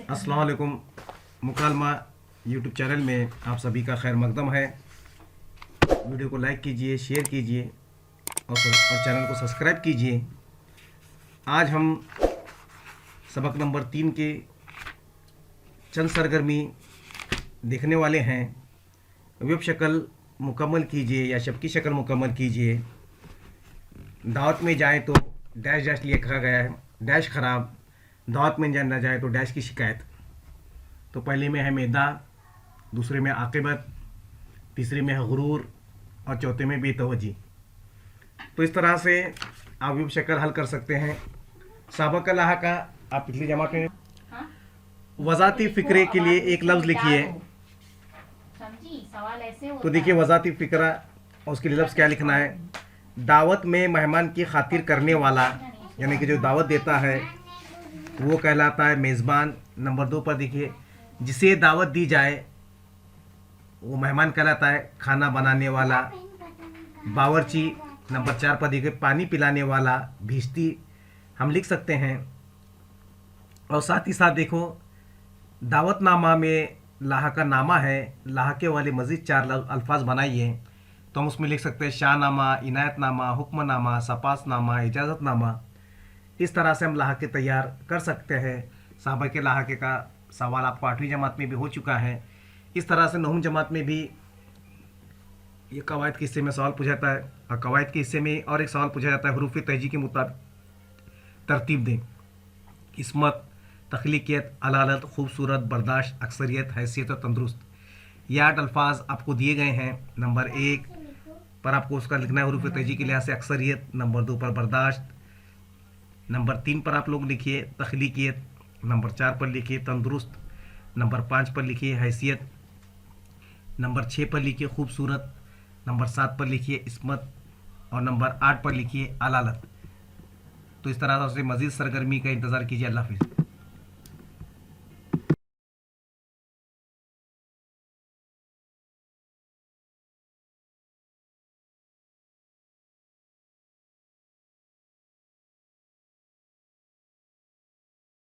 अस्सलाम वालेकुम। मुकालमा YouTube channel में आप सभी का खैर मकदम है। वीडियो को लाइक कीजिए, शेयर कीजिए और चैनल को सब्सक्राइब कीजिए। आज हम सबक नंबर 3 के चंद सरगर्मी देखने वाले हैं। वेब शक्ल मुकम्मल कीजिए या शब्की शक्ल मुकम्मल कीजिए। दावत में जाए तो डैश डैश लिखा गया है, डैश ख़राब। दावत में ना जाए तो डैश की शिकायत। तो पहले में है मैदा, दूसरे में आक़िबत, तीसरे में है गुरूर और चौथे में बेतवजी। तो इस तरह से आप वेब शक्ल हल कर सकते हैं। साबक लाहा का आप पिछली जमा के वज़ाती फ़िक्रे के लिए एक लफ्ज़ लिखिए। तो देखिए वज़ाती फ़िक्रा और उसके लिए लफ्ज़ क्या लिखना है। दावत में मेहमान की खातिर करने वाला, यानी कि जो दावत देता है वो कहलाता है मेज़बान। नंबर 2 पर देखिए जिसे दावत दी जाए वो मेहमान कहलाता है खाना बनाने वाला, बावर्ची। नंबर 4 पर देखिए पानी पिलाने वाला, भिश्ती हम लिख सकते हैं। और साथ ही साथ देखो दावतनामा में लाहा का नामा है, लाहा के वाले मज़ीद 4 अल्फाज बनाइए। तो हम उसमें लिख सकते हैं शाहनामा, इनायतनामा, हुक्मनामा, सपासनामा, इजाज़तनामा। इस तरह से हम लाहके तैयार कर सकते हैं। साहबा के लाहके का सवाल आपको 8वीं जमात में भी हो चुका है। इस तरह से 9वीं जमात में भी ये कवायद के हिस्से में सवाल पूछा जाता है और कवायद के हिस्से में और एक सवाल पूछा जाता है हरूफ तहजी के मुताबिक तरतीब दें। किस्मत, तख्लीकियत, अलालत, खूबसूरत, बर्दाश्त, अक्सरियत, हैसियत और तंदुरुस्त। ये 8 अल्फाज आपको दिए गए हैं। नंबर 1 पर आपको उसका लिखना है हरूफ तहजी के लिहाज से अक्सरियत। नंबर 2 पर बर्दाश्त। नंबर 3 पर आप लोग लिखिए तख्लीकियत। नंबर 4 पर लिखिए तंदुरुस्त। नंबर 5 पर लिखिए हैसियत। नंबर 6 पर लिखिए खूबसूरत। नंबर 7 पर लिखिए इस्मत और नंबर 8 पर लिखिए अलालत। तो इस तरह से मज़ीद सरगर्मी का इंतज़ार कीजिए। अल्लाह हाफ़िज़।